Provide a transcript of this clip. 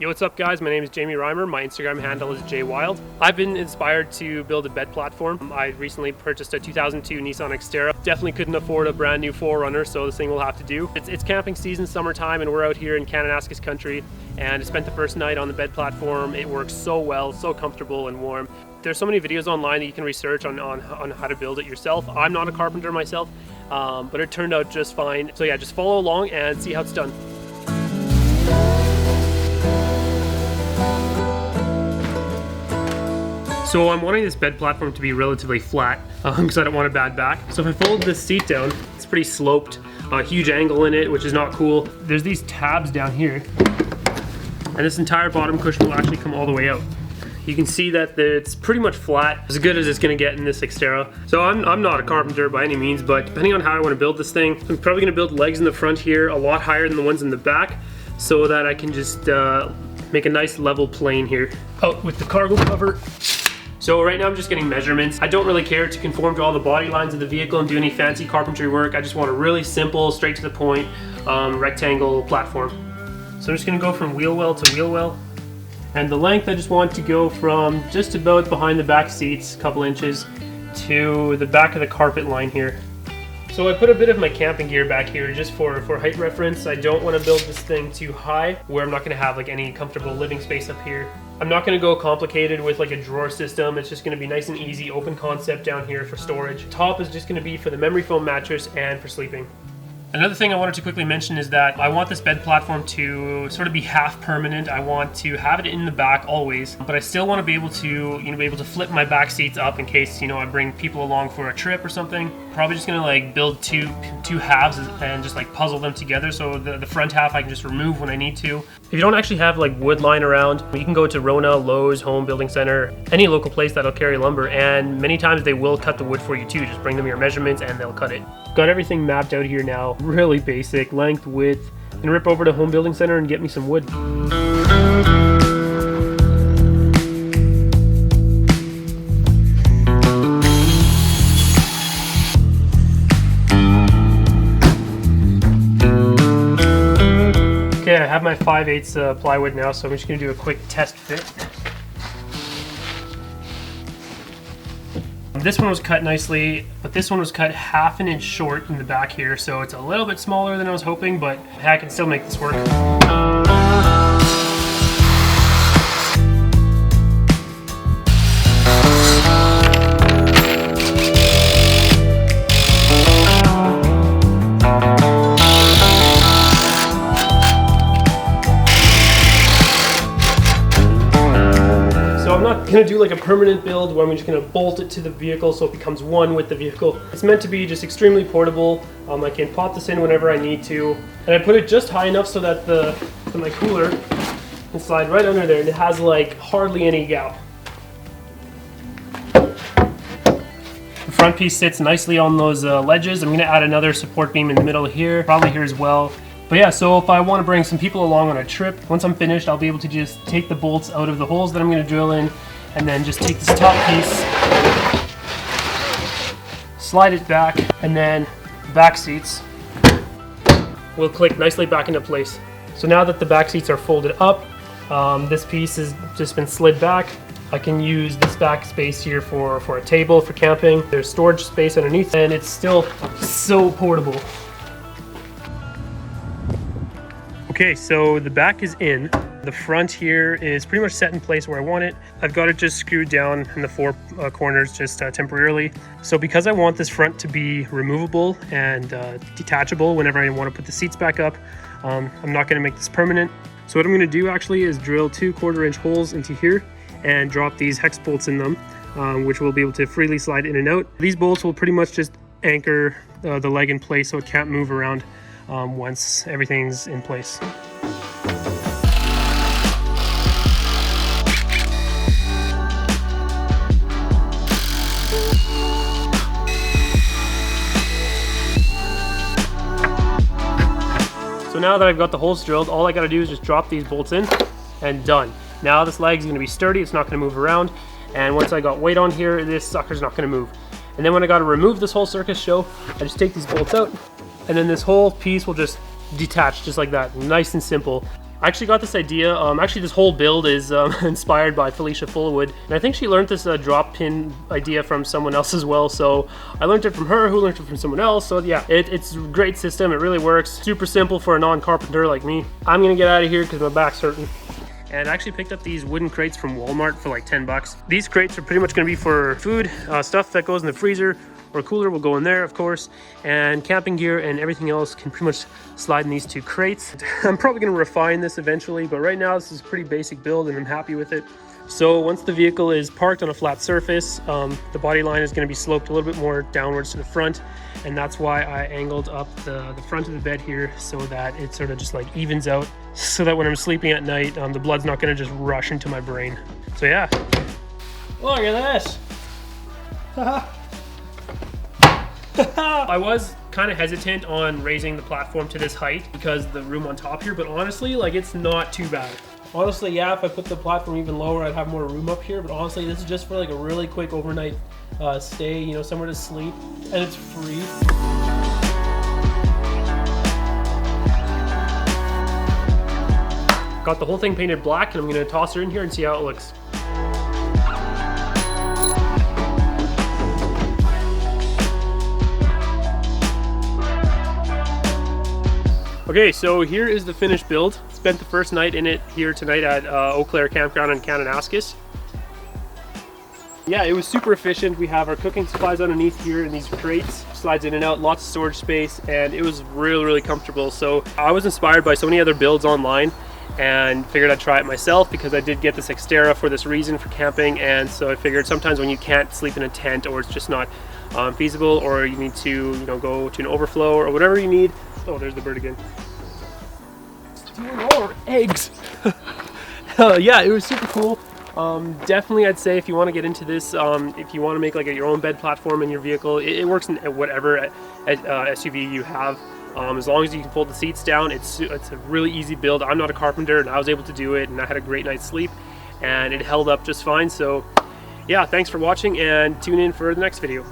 Yo, what's up guys? My name is Jamie Reimer. My Instagram handle is jwild. I've been inspired to build a bed platform. I recently purchased a 2002 Nissan Xterra. Definitely couldn't afford a brand new 4Runner, so this thing will have to do. It's camping season, summertime, and we're out here in Kananaskis country, and I spent the first night on the bed platform. It works so well, so comfortable and warm. There's so many videos online that you can research on how to build it yourself. I'm not a carpenter myself, but it turned out just fine. So yeah, just follow along and see how it's done. So I'm wanting this bed platform to be relatively flat because I don't want a bad back. So if I fold this seat down, it's pretty sloped, a huge angle in it, which is not cool. There's these tabs down here, and this entire bottom cushion will actually come all the way out. You can see that it's pretty much flat, as good as it's gonna get in this Xterra. So I'm not a carpenter by any means, but depending on how I wanna build this thing, I'm probably gonna build legs in the front here a lot higher than the ones in the back, so that I can just make a nice level plane here. Out with the cargo cover. So right now I'm just getting measurements. I don't really care to conform to all the body lines of the vehicle and do any fancy carpentry work. I just want a really simple, straight to the point, rectangle platform. So I'm just gonna go from wheel well to wheel well. And the length, I just want to go from just about behind the back seats, a couple inches, to the back of the carpet line here. So I put a bit of my camping gear back here just for height reference. I don't want to build this thing too high where I'm not going to have like any comfortable living space up here. I'm not going to go complicated with like a drawer system. It's just going to be nice and easy, open concept down here for storage. Top is just going to be for the memory foam mattress and for sleeping. Another thing I wanted to quickly mention is that I want this bed platform to sort of be half permanent. I want to have it in the back always, but I still want to be able to, be able to flip my back seats up in case, I bring people along for a trip or something. Probably just gonna like build two halves and just like puzzle them together, so the front half I can just remove when I need to. If you don't actually have like wood lying around, you can go to Rona, Lowe's, Home Building Center, any local place that'll carry lumber, and many times they will cut the wood for you too. Just bring them your measurements and they'll cut it. Got everything mapped out here now, really basic, length, width. I'm gonna rip over to Home Building Center and get me some wood. Okay, I have my 5/8 plywood now, so I'm just gonna do a quick test fit. This one was cut nicely, but this one was cut half an inch short in the back here, so it's a little bit smaller than I was hoping, but I can still make this work. I'm not going to do like a permanent build where I'm just going to bolt it to the vehicle so it becomes one with the vehicle. It's meant to be just extremely portable. I can pop this in whenever I need to. And I put it just high enough so that my cooler can slide right under there, and it has like hardly any gap. The front piece sits nicely on those ledges. I'm going to add another support beam in the middle here, probably here as well. But yeah, so if I want to bring some people along on a trip, once I'm finished, I'll be able to just take the bolts out of the holes that I'm going to drill in, and then just take this top piece, slide it back, and then the back seats will click nicely back into place. So now that the back seats are folded up, this piece has just been slid back. I can use this back space here for a table for camping. There's storage space underneath, and it's still so portable. Okay, so the back is in. The front here is pretty much set in place where I want it. I've got it just screwed down in the four corners just temporarily. So because I want this front to be removable and detachable whenever I want to put the seats back up, I'm not going to make this permanent. So what I'm going to do actually is drill 2 1/4-inch holes into here and drop these hex bolts in them, which will be able to freely slide in and out. These bolts will pretty much just anchor the leg in place so it can't move around once everything's in place. So now that I've got the holes drilled, all I gotta do is just drop these bolts in and done. Now this leg's gonna be sturdy, it's not gonna move around, and once I got weight on here, this sucker's not gonna move. And then when I gotta remove this whole circus show, I just take these bolts out, and then this whole piece will just detach just like that, nice and simple. I actually got this idea, actually this whole build is inspired by Felicia Fullwood, and I think she learned this drop pin idea from someone else as well, so I learned it from her, who learned it from someone else, so yeah, it's a great system, it really works, super simple for a non-carpenter like me. I'm gonna get out of here because my back's hurting. And I actually picked up these wooden crates from Walmart for like 10 bucks. These crates are pretty much gonna be for food, stuff that goes in the freezer, or cooler will go in there, of course, and camping gear and everything else can pretty much slide in these 2 crates. I'm probably gonna refine this eventually, but right now this is a pretty basic build and I'm happy with it. So once the vehicle is parked on a flat surface, the body line is gonna be sloped a little bit more downwards to the front, and that's why I angled up the front of the bed here so that it sort of just like evens out, so that when I'm sleeping at night, the blood's not gonna just rush into my brain. So yeah. Look at this. I was kind of hesitant on raising the platform to this height because of the room on top here, but honestly, like, it's not too bad. Honestly, yeah, if I put the platform even lower, I'd have more room up here, but honestly, this is just for like a really quick overnight stay, you know, somewhere to sleep, and it's free. Got the whole thing painted black, and I'm gonna toss her in here and see how it looks. Okay, so here is the finished build. Spent the first night in it here tonight at Eau Claire Campground in Kananaskis. Yeah, it was super efficient. We have our cooking supplies underneath here in these crates. Slides in and out, lots of storage space, and it was really, really comfortable. So I was inspired by so many other builds online and figured I'd try it myself because I did get this Xterra for this reason, for camping, and so I figured sometimes when you can't sleep in a tent or it's just not feasible, or you need to, you know, go to an overflow or whatever you need. Oh, there's the bird again. Stealing all our eggs. Yeah, it was super cool. Definitely, I'd say if you want to get into this, if you want to make like your own bed platform in your vehicle, it works in whatever SUV you have. As long as you can fold the seats down, it's a really easy build. I'm not a carpenter, and I was able to do it, and I had a great night's sleep, and it held up just fine. So yeah, thanks for watching, and tune in for the next video.